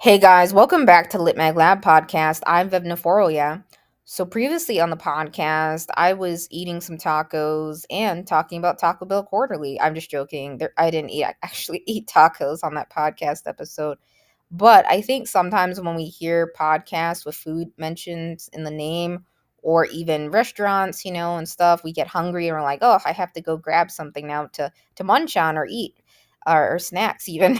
Hey guys, welcome back to Lit Mag Lab podcast. I'm Vevna Forrow, yeah. So previously on the podcast, I was eating some tacos and talking about Taco Bell Quarterly. I'm just joking. I didn't actually eat tacos on that podcast episode. But I think sometimes when we hear podcasts with food mentions in the name or even restaurants, and stuff, we get hungry and we're like, oh, I have to go grab something now to munch on or eat or snacks even.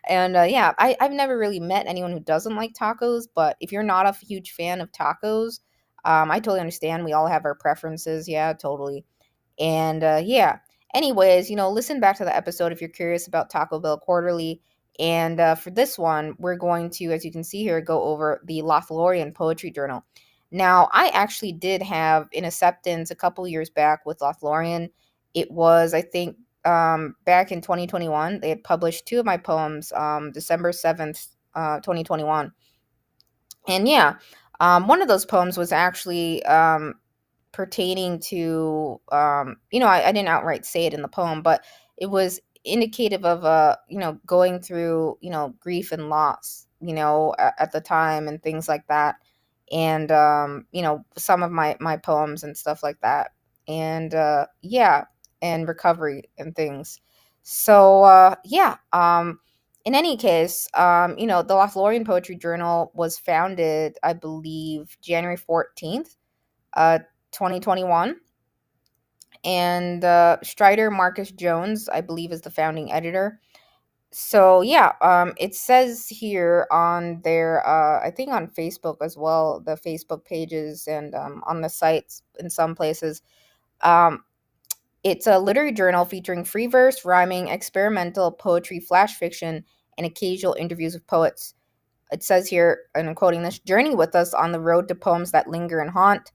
And yeah, I've never really met anyone who doesn't like tacos, but if you're not a huge fan of tacos, I totally understand. We all have our preferences. Yeah, totally. And yeah, anyways, listen back to the episode if you're curious about Taco Bell Quarterly. And for this one, we're going to, as you can see here, go over the Lothlorien Poetry Journal. Now, I actually did have an acceptance a couple years back with Lothlorien. It was, I think, back in 2021. They had published two of my poems, December 7th, 2021. And yeah, one of those poems was actually pertaining to I didn't outright say it in the poem, but it was indicative of going through grief and loss at the time and things like that, and some of my poems and stuff like that, and yeah, and recovery and things. So yeah, in any case, the Lothlorien Poetry Journal was founded, I believe, January 14th, uh 2021. And Strider Marcus Jones, I believe, is the founding editor. So yeah, it says here on their, I think on Facebook as well, the Facebook pages, and on the sites in some places. Um, it's a literary journal featuring free verse, rhyming, experimental poetry, flash fiction, and occasional interviews with poets. It says here, and I'm quoting this: journey with us on the road to poems that linger and haunt.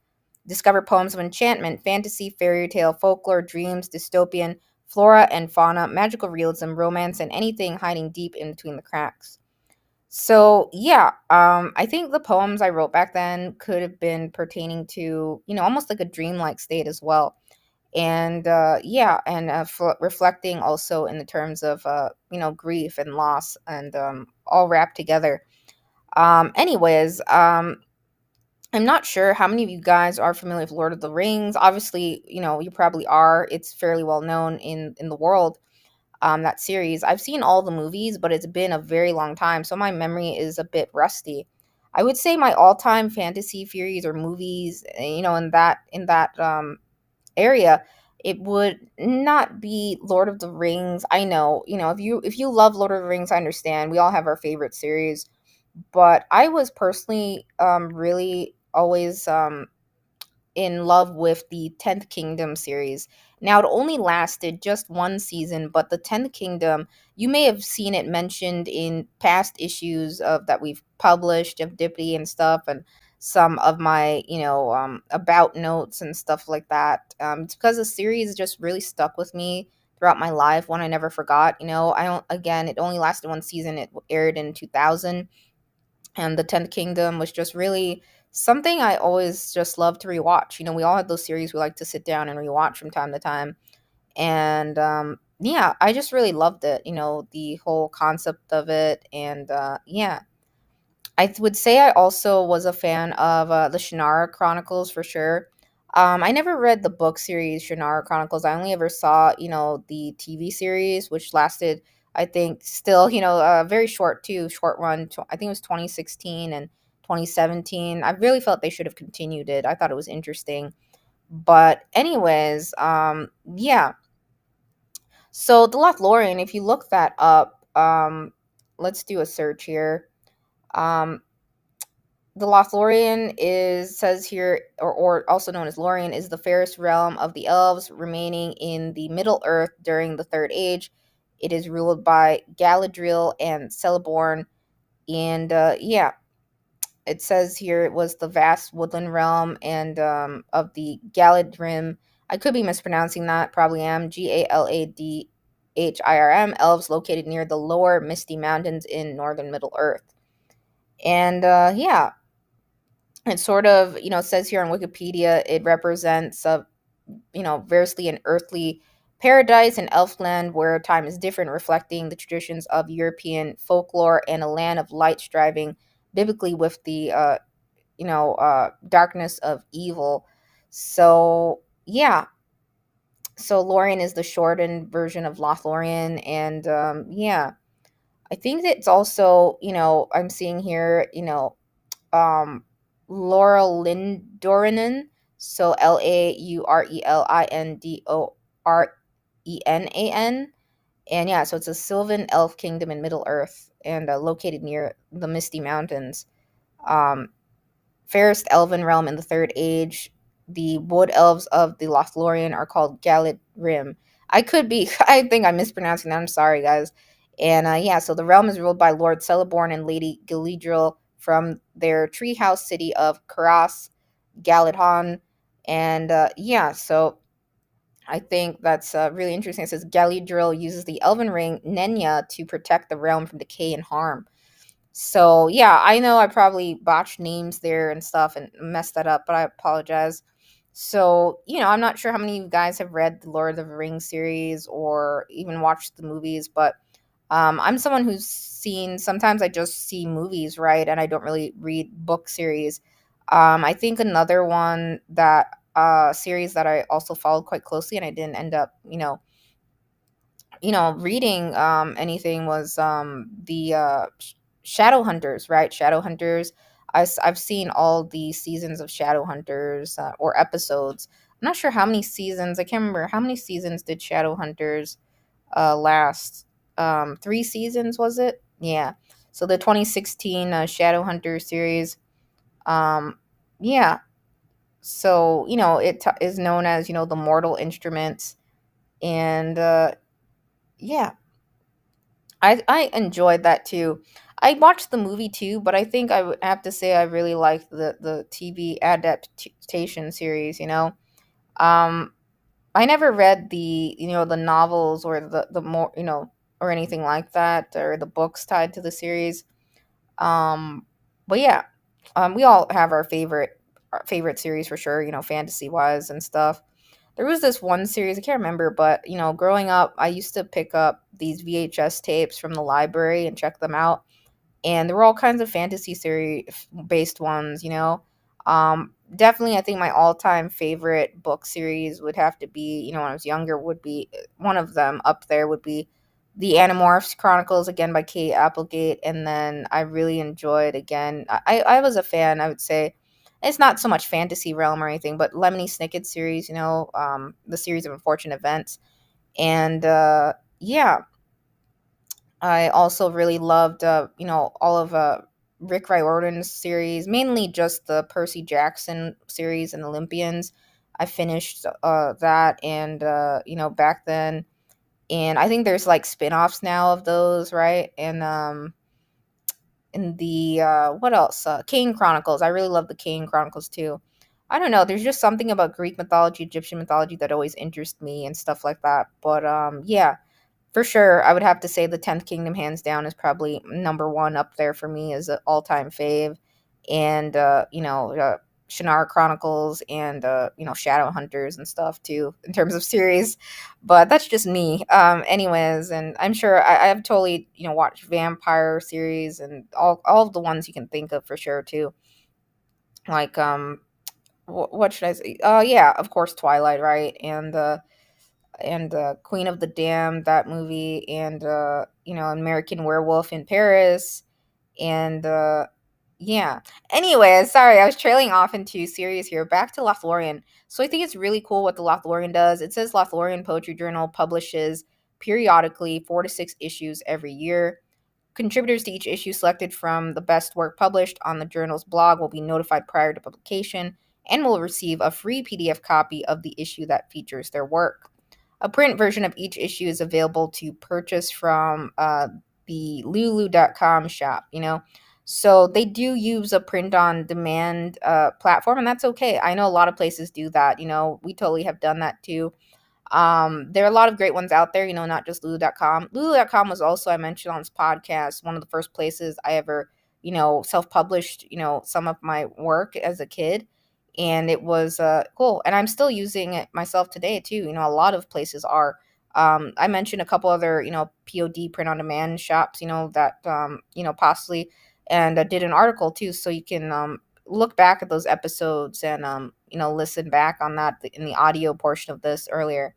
Discover poems of enchantment, fantasy, fairy tale, folklore, dreams, dystopian, flora and fauna, magical realism, romance, and anything hiding deep in between the cracks. So yeah, I think the poems I wrote back then could have been pertaining to, almost like a dreamlike state as well. And yeah, and reflecting also in the terms of, grief and loss, and all wrapped together. Anyways, I'm not sure how many of you guys are familiar with Lord of the Rings. Obviously, you probably are. It's fairly well known in the world. That series. I've seen all the movies, but it's been a very long time, so my memory is a bit rusty. I would say my all-time fantasy series or movies, in that area, it would not be Lord of the Rings. I know, if you love Lord of the Rings, I understand. We all have our favorite series, but I was personally really always in love with the 10th Kingdom series. Now, it only lasted just one season, but the 10th Kingdom, you may have seen it mentioned in past issues of that we've published of Dippy and stuff, and some of my, about notes and stuff like that. It's because the series just really stuck with me throughout my life, one I never forgot. I don't, again, it only lasted one season. It aired in 2000, and the 10th Kingdom was just really something I always just love to rewatch. We all have those series we like to sit down and rewatch from time to time. And yeah, I just really loved it, the whole concept of it. And yeah, would say I also was a fan of the Shannara Chronicles for sure. I never read the book series Shannara Chronicles. I only ever saw, the TV series, which lasted, I think, still, very short too, short run. I think it was 2016 and 2017. I really felt they should have continued it. I thought it was interesting. But anyways, yeah. So the Lothlorien, if you look that up, let's do a search here. Um, the Lothlorien is says here, or also known as Lorien, is the fairest realm of the elves, remaining in the Middle Earth during the Third Age. It is ruled by Galadriel and Celeborn, and yeah, it says here it was the vast woodland realm and of the Galadrim. I could be mispronouncing that, probably am. Galadhirm, elves located near the lower Misty Mountains in northern Middle Earth. And yeah, it sort of, says here on Wikipedia, it represents a, variously an earthly Paradise and Elfland, where time is different, reflecting the traditions of European folklore, and a land of light striving biblically with the darkness of evil. So yeah, so Lorien is the shortened version of Lothlorien, and yeah, I think it's also, I'm seeing here, um, Laurel Lindorinen, so Laurelindorrenan, and yeah, so it's a Sylvan elf kingdom in Middle Earth, and located near the Misty Mountains. Um, Fairest elven realm in the Third Age. The wood elves of the Lothlorien are called Galadrim. I could be, I think I'm mispronouncing that. I'm sorry, guys. And yeah, so the realm is ruled by Lord Celeborn and Lady Galadriel from their treehouse city of Karas, Galadhon. And yeah, so I think that's really interesting. It says Galadriel uses the elven ring Nenya to protect the realm from decay and harm. So yeah, I know I probably botched names there and stuff and messed that up, but I apologize. So, I'm not sure how many of you guys have read the Lord of the Rings series or even watched the movies, but I'm someone who's seen, sometimes I just see movies, right? And I don't really read book series. I think another one that, series that I also followed quite closely and I didn't end up, reading anything was the Shadowhunters, right? Shadowhunters. I've seen all the seasons of Shadowhunters or episodes. I'm not sure how many seasons. I can't remember how many seasons did Shadowhunters last. 3 seasons, was it? Yeah. So the 2016 Shadowhunter series. Um, yeah. So is known as the Mortal Instruments, and yeah, I enjoyed that too. I watched the movie too, but I think I would have to say I really liked the TV adaptation series. Um, I never read the novels or the more or anything like that, or the books tied to the series. Um, but yeah, we all have our favorite series for sure. Fantasy wise and stuff. There was this one series, I can't remember, but growing up, I used to pick up these VHS tapes from the library and check them out, and there were all kinds of fantasy series based ones. Definitely, I think my all-time favorite book series would have to be, when I was younger, would be one of them up there would be the Animorphs Chronicles, again by Kate Applegate. And then I really enjoyed, again, I was a fan, I would say. It's not so much fantasy realm or anything, but Lemony Snicket series, the series of unfortunate events. And yeah, I also really loved, all of Rick Riordan's series, mainly just the Percy Jackson series and Olympians. I finished that, and back then, and I think there's like spin-offs now of those, right? And in the what else? Kane Chronicles. I really love the Kane Chronicles too. I don't know. There's just something about Greek mythology, Egyptian mythology that always interests me and stuff like that. But yeah, for sure, I would have to say the 10th Kingdom, hands down, is probably number one up there for me as an all-time fave. And, Shannara Chronicles and, Shadow Hunters and stuff too, in terms of series. But that's just me. Anyways, and I'm sure I've totally, watched vampire series and all of the ones you can think of for sure too. Like, what should I say? Yeah, of course, Twilight, right? And Queen of the Damned, that movie, and American Werewolf in Paris, and yeah. Anyway, sorry, I was trailing off into series here. Back to Lothlorien. So I think it's really cool what the Lothlorien does. It says Lothlorien Poetry Journal publishes periodically 4 to 6 issues every year. Contributors to each issue selected from the best work published on the journal's blog will be notified prior to publication and will receive a free PDF copy of the issue that features their work. A print version of each issue is available to purchase from the lulu.com shop. So they do use a print on demand platform, and that's okay. I know a lot of places do that. We totally have done that too. There are a lot of great ones out there, not just lulu.com. Lulu.com was also, I mentioned on this podcast, one of the first places I ever, self-published, some of my work as a kid. And it was cool. And I'm still using it myself today too. A lot of places are. I mentioned a couple other, POD, print on demand shops, that, possibly, and I did an article too, so you can look back at those episodes and, listen back on that in the audio portion of this earlier.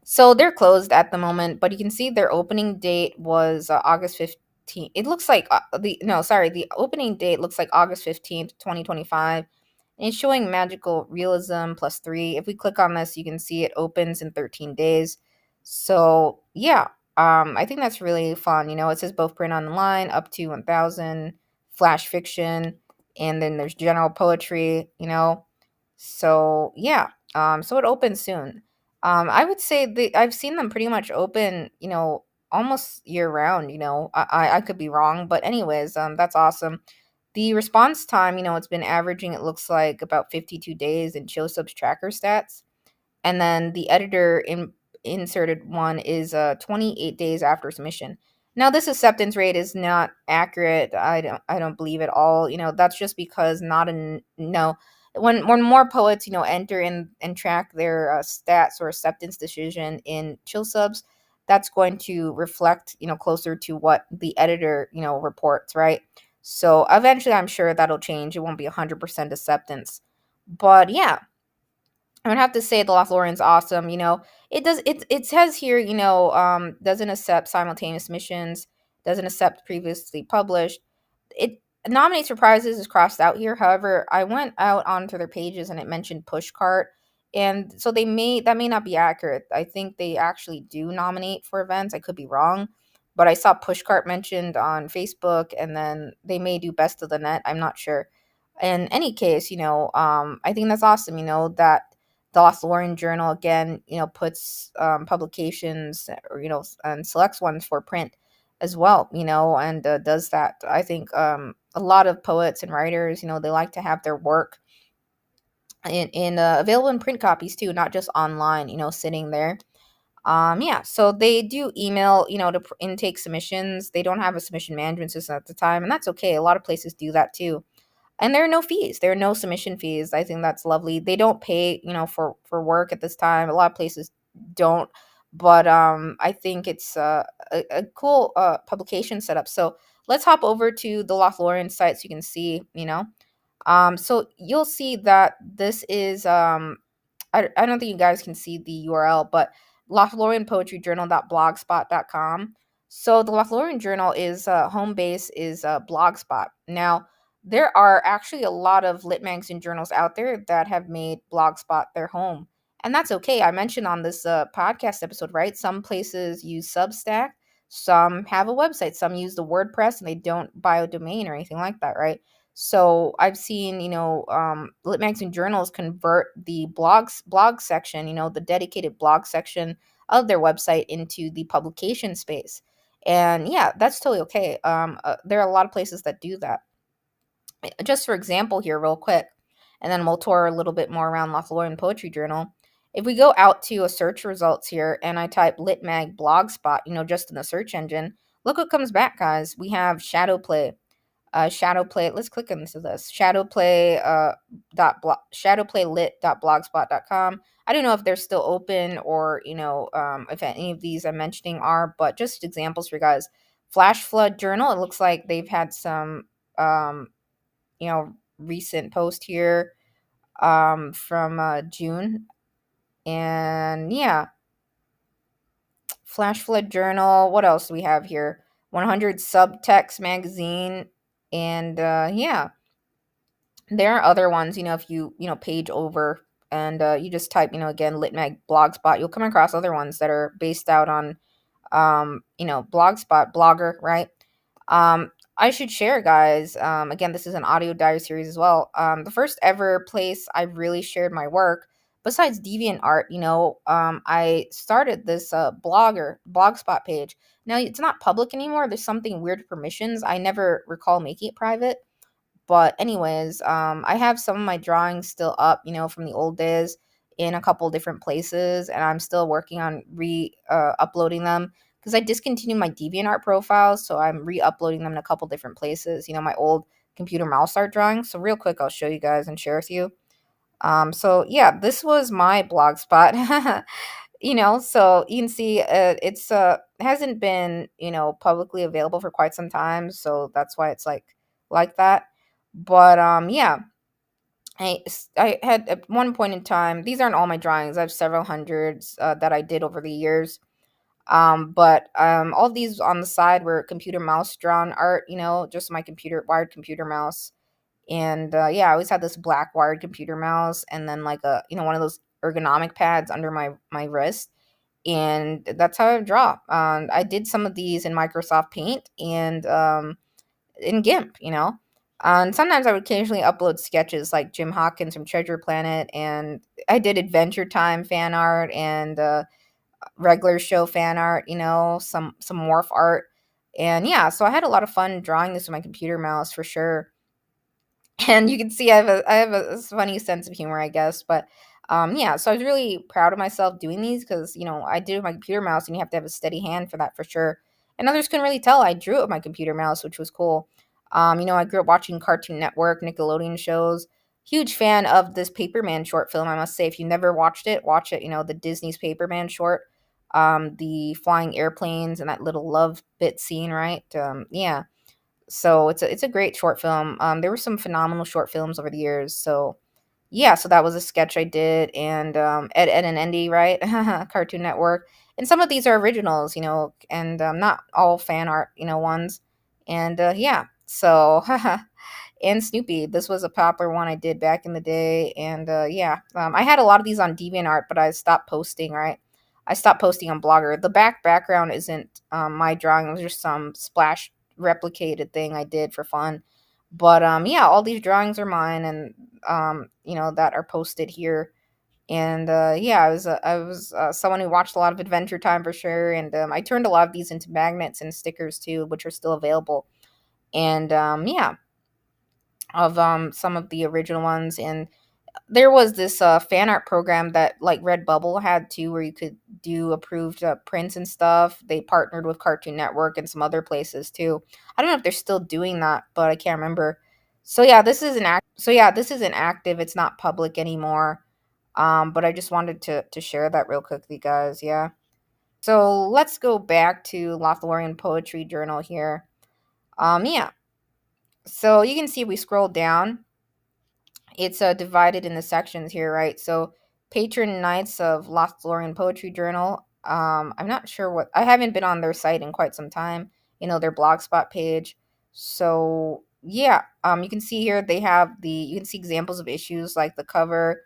So they're closed at the moment, but you can see their opening date was August 15th. It looks like the opening date looks like August 15th, 2025. And it's showing magical realism +3. If we click on this, you can see it opens in 13 days. So yeah, I think that's really fun. It says both print online up to 1,000, flash fiction, and then there's general poetry. So yeah, so it opens soon. I would say I've seen them pretty much open, almost year round. I could be wrong, but anyways, that's awesome. The response time, it's been averaging, it looks like, about 52 days in ChillSub's tracker stats. And then the editor inserted one is 28 days after submission. Now this acceptance rate is not accurate. I don't believe at all. That's just because not an no when more poets enter in and track their stats or acceptance decision in chill subs, that's going to reflect closer to what the editor reports, right? So eventually I'm sure that'll change. It won't be 100% acceptance. But yeah, I would have to say the Lothlorien's awesome. It says here, doesn't accept simultaneous missions, doesn't accept previously published. It nominates for prizes is crossed out here. However, I went out onto their pages and it mentioned pushcart. And so that may not be accurate. I think they actually do nominate for events. I could be wrong. But I saw pushcart mentioned on Facebook, and then they may do best of the net. I'm not sure. In any case, I think that's awesome, that the Lothlorien Journal again, puts publications, or and selects ones for print as well, and does that. I think a lot of poets and writers, they like to have their work in available in print copies too, not just online, sitting there. Yeah, so they do email, to intake submissions. They don't have a submission management system at the time, and that's okay. A lot of places do that too. And there are no fees. There are no submission fees. I think that's lovely. They don't pay, for work at this time. A lot of places don't, but I think it's a cool publication setup. So let's hop over to the Lothlorien site so you can see, so you'll see that this is I don't think you guys can see the URL, but Lothlorien Poetry Journal.blogspot.com. So the Lothlorien Journal is home base is Blogspot. Now there are actually a lot of lit magazine journals out there that have made Blogspot their home, and that's okay. I mentioned on this podcast episode, right? Some places use Substack, some have a website, some use the WordPress, and they don't buy a domain or anything like that, right? So I've seen, lit magazine journals convert the blog section, the dedicated blog section of their website into the publication space. And yeah, that's totally okay. There are a lot of places that do that. Just for example here, real quick, and then we'll tour a little bit more around Lothlorien Poetry Journal. If we go out to a search results here and I type litmag blogspot, just in the search engine, look what comes back, guys. We have Shadowplay. Shadowplay. Let's click into this. Shadowplaylit.blogspot.com. I don't know if they're still open or if any of these I'm mentioning are, but just examples for you guys. Flash Flood Journal. It looks like they've had some recent post here from June, and yeah, Flash Flood Journal. What else do we have here? 100 Subtext Magazine, and yeah, there are other ones. If you page over and you just type again litmag blogspot, you'll come across other ones that are based out on blogspot blogger, right? I should share, guys. Again, this is an audio diary series as well. The first ever place I really shared my work, besides DeviantArt, I started this blogspot page. Now it's not public anymore. There's something weird with permissions. I never recall making it private. But anyways, I have some of my drawings still up, from the old days in a couple different places, and I'm still working on uploading them because I discontinued my DeviantArt profiles, so I'm re-uploading them in a couple different places. My old computer mouse art drawings. So real quick, I'll show you guys and share with you. So yeah, this was my blog spot. So you can see it's hasn't been, publicly available for quite some time, so that's why it's like that. But yeah, I had at one point in time, these aren't all my drawings. I have several hundreds that I did over the years. But all these on the side were computer mouse drawn art, just my computer wired computer mouse. And yeah, I always had this black wired computer mouse, and then like one of those ergonomic pads under my wrist, and that's how I draw. I did some of these in Microsoft Paint and in GIMP, And sometimes I would occasionally upload sketches like Jim Hawkins from Treasure Planet, and I did Adventure Time fan art and regular show fan art, some morph art. And yeah, so I had a lot of fun drawing this with my computer mouse for sure. And you can see I have a funny sense of humor, I guess. But yeah, so I was really proud of myself doing these because I did it with my computer mouse, and you have to have a steady hand for that for sure. And others couldn't really tell I drew it with my computer mouse, which was cool. I grew up watching Cartoon Network, Nickelodeon shows. Huge fan of this Paperman short film, I must say. If you never watched it, watch it. The Disney's Paperman short, the flying airplanes and that little love bit scene, right? Yeah, so it's a great short film. There were some phenomenal short films over the years. So yeah, so that was a sketch I did, and Ed and Andy, right? Cartoon Network, and some of these are originals, and not all fan art, ones, and yeah, so and Snoopy. This was a popular one I did back in the day, and yeah, I had a lot of these on DeviantArt, but I stopped posting. Right, I stopped posting on Blogger. The background isn't my drawing; it was just some splash replicated thing I did for fun. But yeah, all these drawings are mine, and that are posted here. And yeah, I was someone who watched a lot of Adventure Time for sure, and I turned a lot of these into magnets and stickers too, which are still available. And yeah, of some of the original ones. And there was this fan art program that like Redbubble had too, where you could do approved prints and stuff. They partnered with Cartoon Network and some other places too. I don't know if they're still doing that, but I can't remember. So yeah, this isn't active. It's not public anymore. But I just wanted to share that real quick with you guys. Yeah. So let's go back to Lothlorien Poetry Journal here. Yeah. So you can see we scroll down, it's divided into sections here, right? So patron knights of Lothlorien Poetry Journal. I'm not sure what, I haven't been on their site in quite some time. Their blogspot page. So yeah, you can see here they have you can see examples of issues like the cover.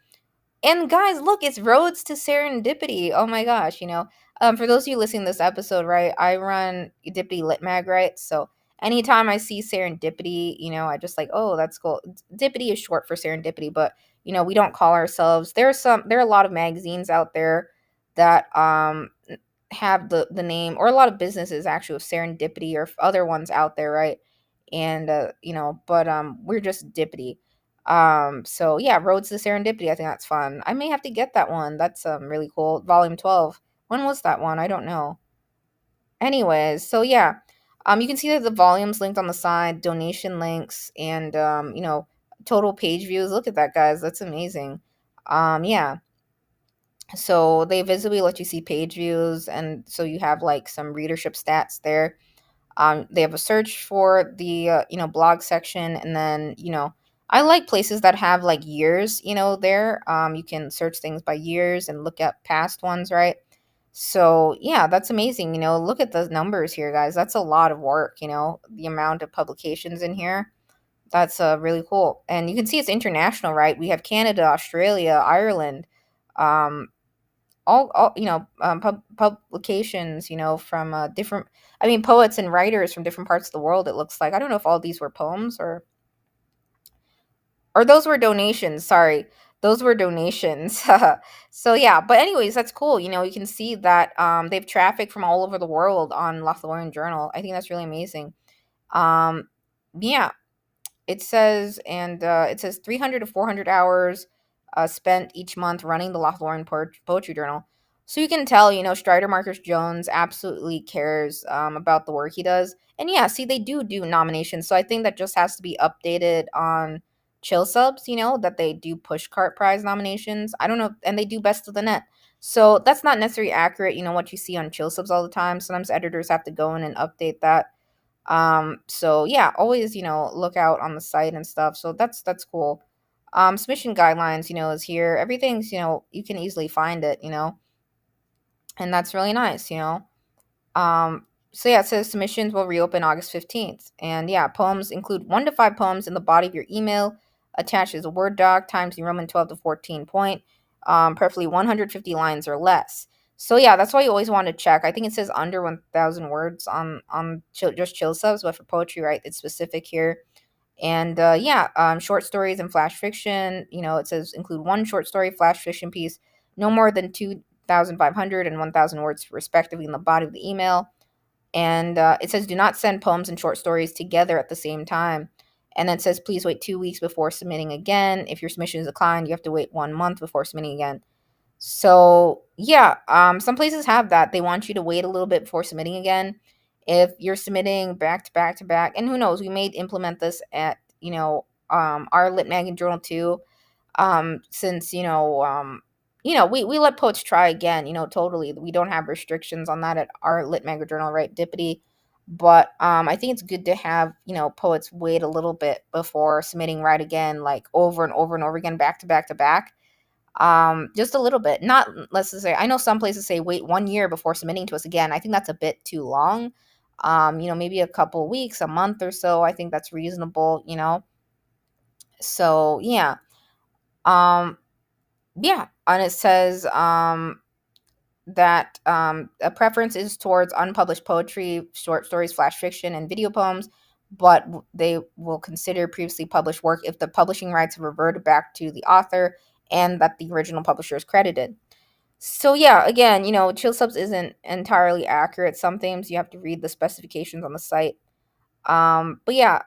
And guys, look, it's Roads to Serendipity. Oh my gosh, for those of you listening to this episode, right, I run Dippity Lit Mag, right? So anytime I see serendipity, I just like, oh, that's cool. Dippity is short for serendipity, but we don't call ourselves. There are a lot of magazines out there that have the name, or a lot of businesses actually with serendipity, or other ones out there, right? And but we're just Dippity. So yeah, Roads to Serendipity. I think that's fun. I may have to get that one. That's really cool. Volume 12. When was that one? I don't know. Anyways, so yeah. You can see that the volumes linked on the side, donation links, and total page views. Look at that, guys. That's amazing. Yeah. So they visibly let you see page views, and so you have like some readership stats there. They have a search for the blog section, and then I like places that have like years there. You can search things by years and look at past ones, right? So yeah, that's amazing. Look at the numbers here, guys. That's a lot of work. The amount of publications in here. That's really cool. And you can see it's international, right? We have Canada, Australia, Ireland, um, all publications, from different, I mean, poets and writers from different parts of the world. It looks like, I don't know if all these were poems, or those were donations. Sorry, those were donations. So yeah, but anyways, that's cool. You can see that they have traffic from all over the world on Lothlorien Journal. I think that's really amazing. um yeah, it says 300 to 400 hours spent each month running the Lothlorien Poetry Journal. So you can tell, Strider Marcus Jones absolutely cares about the work he does. And yeah, see, they do nominations. So I think that just has to be updated on Chill Subs, that they do Pushcart Prize nominations. I don't know. And they do Best of the Net. So that's not necessarily accurate, what you see on chill subs all the time. Sometimes editors have to go in and update that. So yeah, always, look out on the site and stuff. So that's cool. Submission guidelines, is here. Everything's, you can easily find it, and that's really nice, Um, so yeah, it says submissions will reopen August 15th. And yeah, poems include 1 to 5 poems in the body of your email. Attached is a Word doc, times New Roman 12 to 14 point, preferably 150 lines or less. So yeah, that's why you always want to check. I think it says under 1,000 words on just chill subs, but for poetry, right, it's specific here. And yeah, short stories and flash fiction. It says include one short story, flash fiction piece, no more than 2,500 and 1,000 words respectively in the body of the email. And it says do not send poems and short stories together at the same time. And then it says please wait 2 weeks before submitting again. If your submission is declined, you have to wait 1 month before submitting again. So yeah, some places have that. They want you to wait a little bit before submitting again. If you're submitting back to back to back, and who knows, we may implement this at our Lit Mag Journal too. Since we let poets try again. Totally, we don't have restrictions on that at our Lit Mag Journal, right, Dippity. But I think it's good to have poets wait a little bit before submitting right again, like over and over and over again, back to back to back. Just a little bit. Not let's just say I know some places say wait 1 year before submitting to us again. I think that's a bit too long. Maybe a couple weeks, a month or so. I think that's reasonable. So Um, yeah, and it says that a preference is towards unpublished poetry, short stories, flash fiction, and video poems, but they will consider previously published work if the publishing rights have reverted back to the author and that the original publisher is credited. So yeah, again, chill subs isn't entirely accurate. Sometimes you have to read the specifications on the site. But yeah,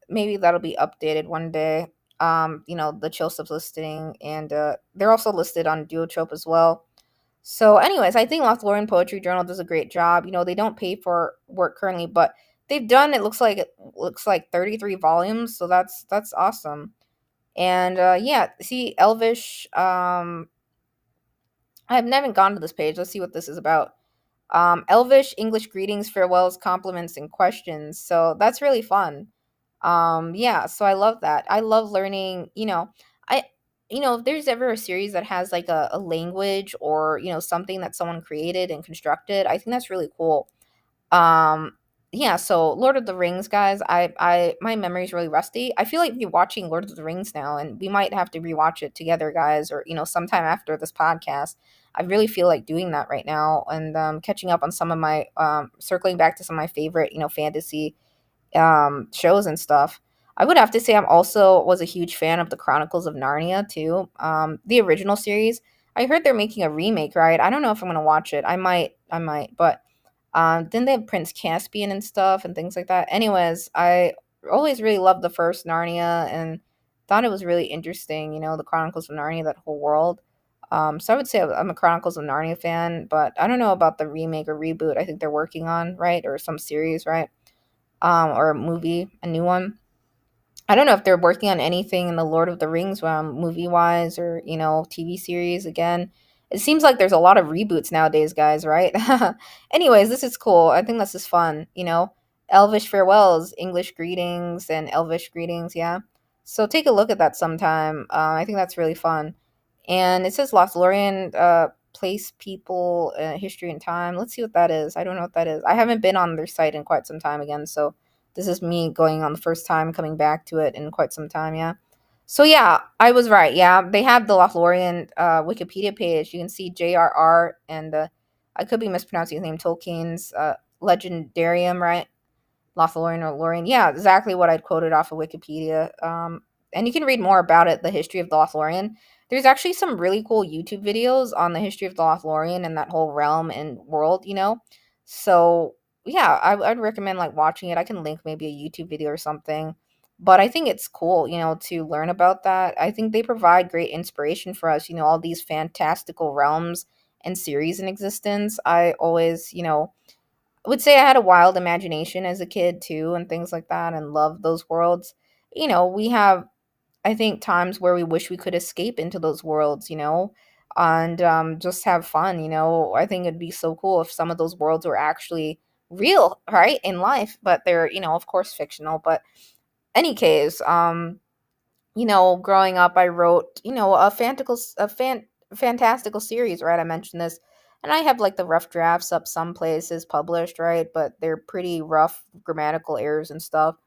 maybe that'll be updated one day. The chill subs listing, and they're also listed on Duotrope as well. So, anyways, I think Lothlorien Poetry Journal does a great job. They don't pay for work currently, but they've done it looks like 33 volumes, so that's awesome. And yeah, see Elvish. I haven't gone to this page. Let's see what this is about. Elvish, English greetings, farewells, compliments, and questions. So that's really fun. Yeah, so I love that. I love learning, I if there's ever a series that has like a language or, something that someone created and constructed, I think that's really cool. Um, yeah, so Lord of the Rings, guys, I my memory's really rusty. I feel like we're watching Lord of the Rings now, and we might have to rewatch it together, guys, or sometime after this podcast. I really feel like doing that right now, and catching up on some of my circling back to some of my favorite, fantasy shows and stuff. I would have to say I'm also was a huge fan of the Chronicles of Narnia too. The original series. I heard they're making a remake, right? I don't know if I'm gonna watch it. I might, but then they have Prince Caspian and stuff and things like that. Anyways, I always really loved the first Narnia and thought it was really interesting, the Chronicles of Narnia, that whole world. So I would say I'm a Chronicles of Narnia fan, but I don't know about the remake or reboot I think they're working on, right? Or some series, right? Or a movie, a new one. I don't know if they're working on anything in the Lord of the Rings movie wise or, TV series again. It seems like there's a lot of reboots nowadays, guys, right? Anyways, this is cool. I think this is fun. Elvish farewells, English greetings, and Elvish greetings, yeah. So take a look at that sometime. I think that's really fun. And it says Lothlorien, place, people, history, and time. Let's see what that is. I don't know what that is. I haven't been on their site in quite some time again, so this is me going on the first time coming back to it in quite some time, yeah. So yeah, I was right. Yeah, they have the Lothlorien Wikipedia page. You can see JRR and I could be mispronouncing his name, Tolkien's Legendarium, right? Lothlorien or Lorien. Yeah, exactly what I'd quoted off of Wikipedia. And you can read more about it, the history of the Lothlorien. There's actually some really cool YouTube videos on the history of the Lothlorien and that whole realm and world. So yeah, I'd recommend like watching it. I can link maybe a YouTube video or something. But I think it's cool, to learn about that. I think they provide great inspiration for us, all these fantastical realms and series in existence. I always, would say I had a wild imagination as a kid too, and things like that, and love those worlds. We have, I think, times where we wish we could escape into those worlds. and just have fun. I think it'd be so cool if some of those worlds were actually real, right, in life, but they're, of course, fictional. But any case, growing up, I wrote, fantastical series, right? I mentioned this, and I have like the rough drafts up some places published, right? But they're pretty rough grammatical errors and stuff.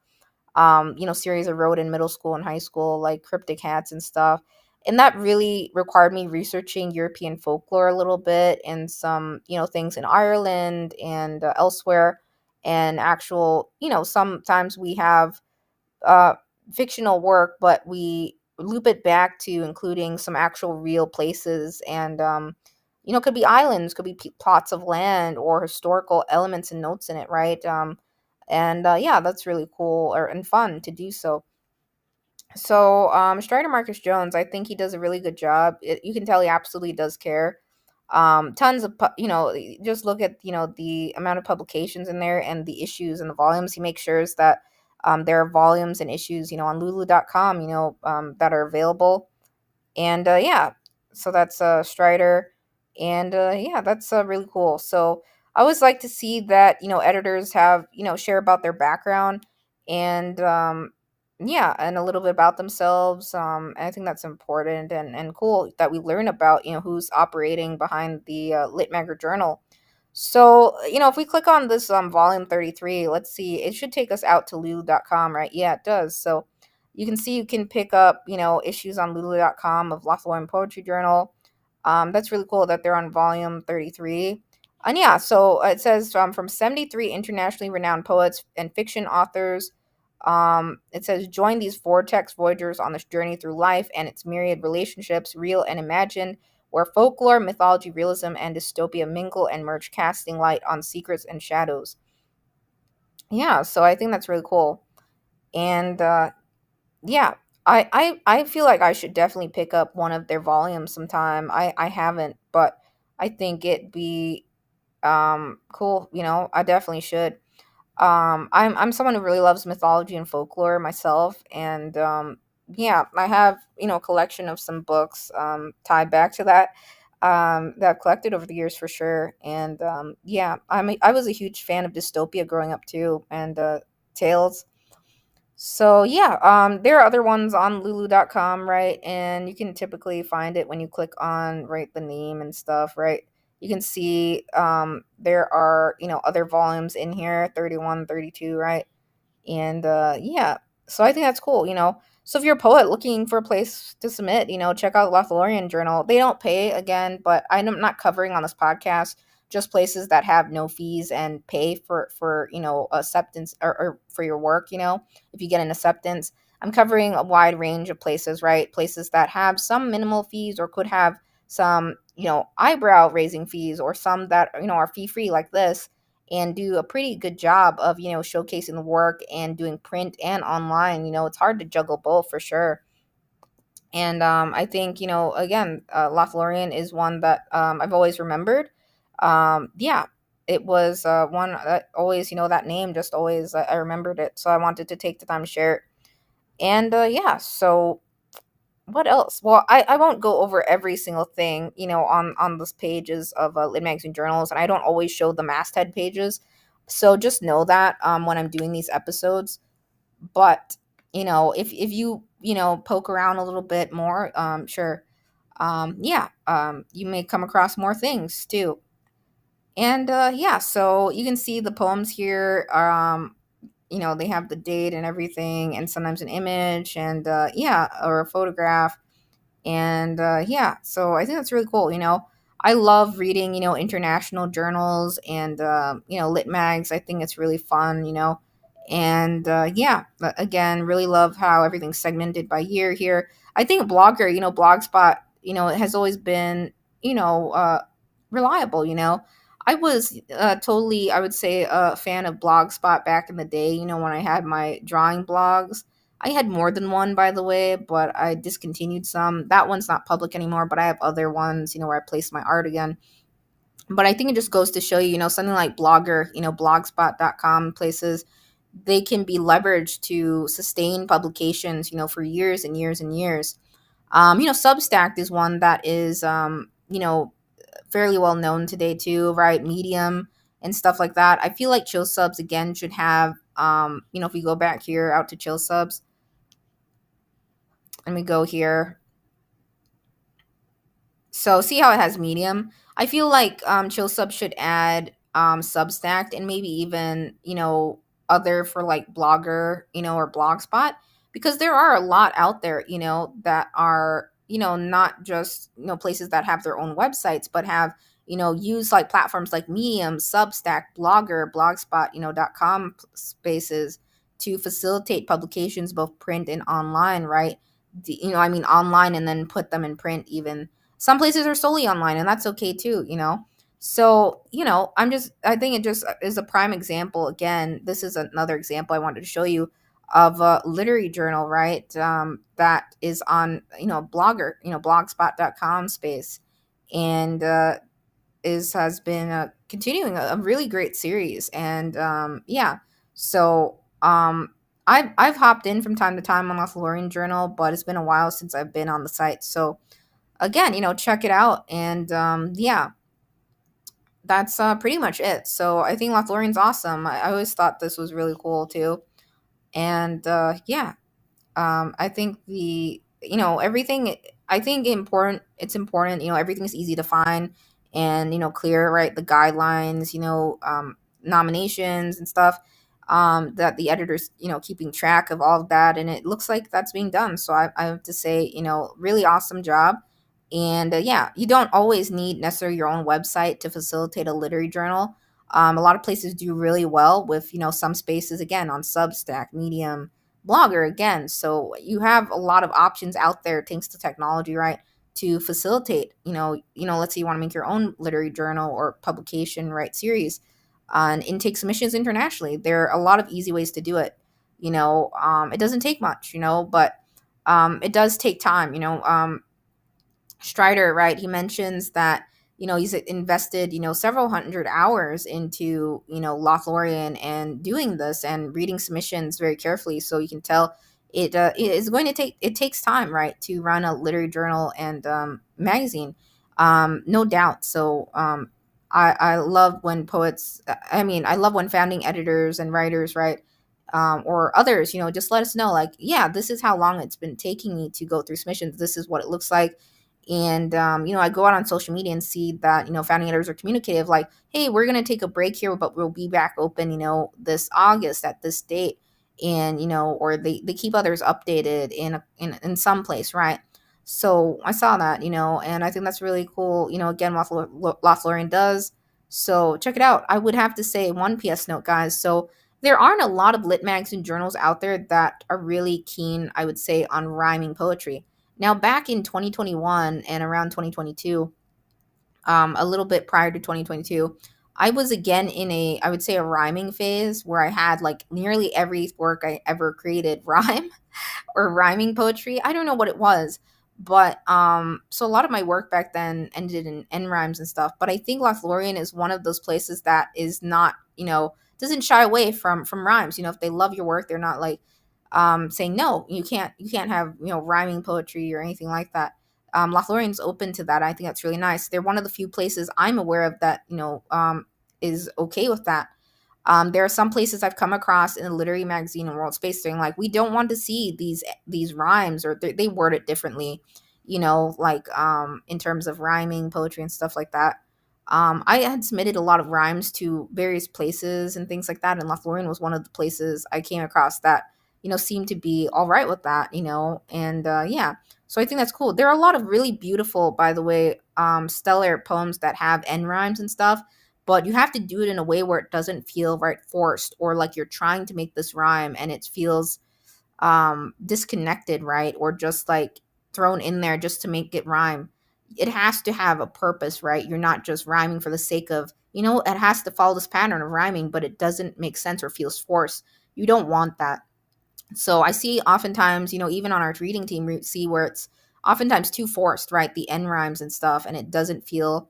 Series I wrote in middle school and high school, like Cryptic Hats and stuff. And that really required me researching European folklore a little bit and some, things in Ireland and elsewhere. And actual, sometimes we have uh, fictional work, but we loop it back to including some actual real places and, could be islands, could be plots of land or historical elements and notes in it, right? And yeah, that's really cool and fun to do so. So, Strider Marcus Jones, I think he does a really good job. You can tell he absolutely does care. Tons of, just look at, the amount of publications in there and the issues and the volumes. He makes sure that there are volumes and issues, on lulu.com, that are available. And yeah, so that's Strider. And yeah, that's really cool. So I always like to see that, editors have, share about their background and yeah, and a little bit about themselves. And I think that's important and cool that we learn about, who's operating behind the Lit Magger Journal. So, if we click on this volume 33, let's see, it should take us out to lulu.com, right? Yeah, it does. So you can see you can pick up, issues on lulu.com of Lothlorien Poetry Journal. That's really cool that they're on volume 33. And yeah, so it says from 73 internationally renowned poets and fiction authors. It says, join these vortex voyagers on this journey through life and its myriad relationships, real and imagined, where folklore, mythology, realism, and dystopia mingle and merge, casting light on secrets and shadows. Yeah, so I think that's really cool. And yeah, I feel like I should definitely pick up one of their volumes sometime. I haven't, but I think it'd be cool. I definitely should. I'm someone who really loves mythology and folklore myself, and yeah, I have a collection of some books tied back to that that I've collected over the years for sure. And yeah, I was a huge fan of dystopia growing up too, and tales. So yeah, there are other ones on lulu.com, right? And you can typically find it when you click on right the name and stuff, right? You can see there are, other volumes in here, 31, 32, right? And yeah, so I think that's cool, So if you're a poet looking for a place to submit, check out Lothlorien Journal. They don't pay again, but I'm not covering on this podcast just places that have no fees and pay for acceptance or for your work, if you get an acceptance. I'm covering a wide range of places, right? Places that have some minimal fees or could have some, eyebrow raising fees, or some that, are fee free like this, and do a pretty good job of, showcasing the work and doing print and online. It's hard to juggle both for sure. And I think, again, Lothlorien is one that I've always remembered. Yeah, it was one that always, that name just always, I remembered it. So I wanted to take the time to share it. And yeah, so what else? Well, I won't go over every single thing, on those pages of Lit Magazine Journals, and I don't always show the masthead pages. So just know that when I'm doing these episodes. But, if you, poke around a little bit more, sure. Yeah, you may come across more things too. And yeah, so you can see the poems here. They have the date and everything, and sometimes an image, and yeah, or a photograph. And yeah, so I think that's really cool. I love reading, international journals and, lit mags. I think it's really fun, and yeah, but again, really love how everything's segmented by year here. I think Blogger, Blogspot, it has always been, reliable. I was totally, I would say, a fan of Blogspot back in the day, when I had my drawing blogs. I had more than one, by the way, but I discontinued some. That one's not public anymore, but I have other ones, where I place my art again. But I think it just goes to show you, something like Blogger, blogspot.com places, they can be leveraged to sustain publications, for years and years and years. Substack is one that is, you know, fairly well known today too, right? Medium and stuff like that. I feel like chill subs again should have, if we go back here out to chill subs, and we go here, so see how it has medium. I feel like chill sub should add Substack and maybe even, other for like Blogger, or Blogspot, because there are a lot out there, that are, not just, places that have their own websites, but have, use like platforms like Medium, Substack, Blogger, Blogspot, .com spaces to facilitate publications both print and online, right? I mean online, and then put them in print even. Some places are solely online, and that's okay too. So, I think it just is a prime example. Again, this is another example I wanted to show you of a literary journal, right? That is on, Blogger, blogspot.com space. And has been continuing a really great series. And yeah, so I've hopped in from time to time on Lothlorien Journal, but it's been a while since I've been on the site. So again, check it out. And yeah, that's pretty much it. So I think Lothlorien's awesome. I always thought this was really cool too. And yeah, I think everything, I think important, it's important, everything's easy to find and, clear, right? The guidelines, nominations and stuff, that the editors, keeping track of all of that. And it looks like that's being done. So I have to say, really awesome job. And yeah, you don't always need necessarily your own website to facilitate a literary journal. A lot of places do really well with, some spaces, again, on Substack, Medium, Blogger, again. So you have a lot of options out there thanks to technology, right? To facilitate, let's say you want to make your own literary journal or publication, right? Series, and intake submissions internationally. There are a lot of easy ways to do it. It doesn't take much, but it does take time. Strider, right? He mentions that, he's invested, several hundred hours into, Lothlorien and doing this and reading submissions very carefully. So you can tell it is going to take, it takes time, right, to run a literary journal and magazine. No doubt. So I love when poets, I love when founding editors and writers, right, or others, just let us know, like, yeah, this is how long it's been taking me to go through submissions. This is what it looks like. And I go out on social media and see that, founding editors are communicative, like, hey, we're going to take a break here, but we'll be back open, this August at this date. And or they keep others updated in some place, right? So I saw that, and I think that's really cool, again, what Lothlorien does. So check it out. I would have to say, one PS note, guys, so there aren't a lot of lit mags and journals out there that are really keen, I would say, on rhyming poetry. Now, back in 2021 and around 2022, a little bit prior to 2022, I was again in I would say, a rhyming phase where I had like nearly every work I ever created rhyme or rhyming poetry. I don't know what it was, but so a lot of my work back then ended in end rhymes and stuff. But I think Lothlorien is one of those places that is not, doesn't shy away from rhymes. If they love your work, they're not like saying no, you can't have rhyming poetry or anything like that. Lothlorien's open to that. I think that's really nice. They're one of the few places I'm aware of that is okay with that. There are some places I've come across in the literary magazine and world space saying like, we don't want to see these rhymes, or they word it differently, like in terms of rhyming poetry and stuff like that. I had submitted a lot of rhymes to various places and things like that, and Lothlorien was one of the places I came across that seemed to be all right with that, and yeah. So I think that's cool. There are a lot of really beautiful, by the way, stellar poems that have end rhymes and stuff, but you have to do it in a way where it doesn't feel right forced, or like you're trying to make this rhyme and it feels disconnected, right? Or just like thrown in there just to make it rhyme. It has to have a purpose, right? You're not just rhyming for the sake of, it has to follow this pattern of rhyming, but it doesn't make sense or feels forced. You don't want that. So I see oftentimes, even on our reading team, we see where it's oftentimes too forced, right? The end rhymes and stuff, and it doesn't feel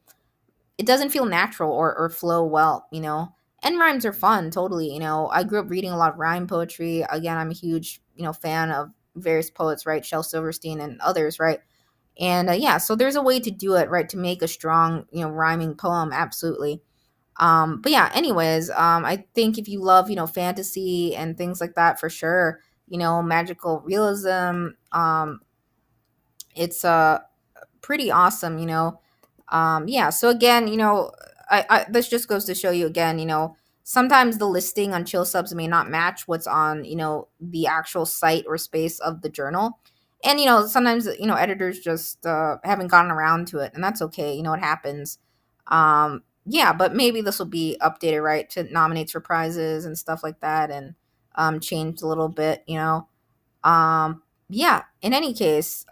natural or flow well. End rhymes are fun, totally. I grew up reading a lot of rhyme poetry. Again, I'm a huge, fan of various poets, right? Shel Silverstein and others, right? And yeah, so there's a way to do it, right, to make a strong, rhyming poem, absolutely. But yeah, anyways, I think if you love, fantasy and things like that, for sure, magical realism, it's pretty awesome, yeah, so again, I this just goes to show you again, sometimes the listing on chill subs may not match what's on, the actual site or space of the journal. And sometimes, editors just haven't gotten around to it, and that's okay, it happens. Yeah, but maybe this will be updated, right, to nominate for prizes and stuff like that, and changed a little bit, yeah, in any case,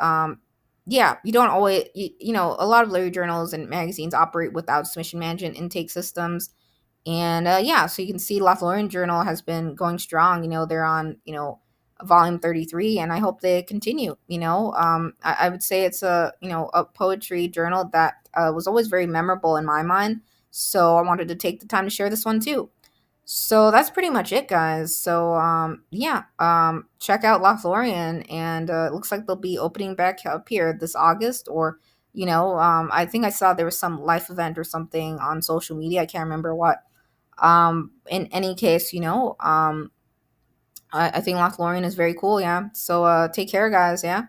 yeah, you don't always, a lot of literary journals and magazines operate without submission management intake systems. And yeah, so you can see Lothlorien Journal has been going strong. They're on, volume 33, and I hope they continue. I would say it's a, a poetry journal that was always very memorable in my mind. So I wanted to take the time to share this one too. So that's pretty much it, guys. So yeah, check out Lothlorien, and it looks like they'll be opening back up here this August, or I think I saw there was some life event or something on social media. I can't remember what. In any case, I think Lothlorien is very cool. Yeah. So take care, guys. Yeah.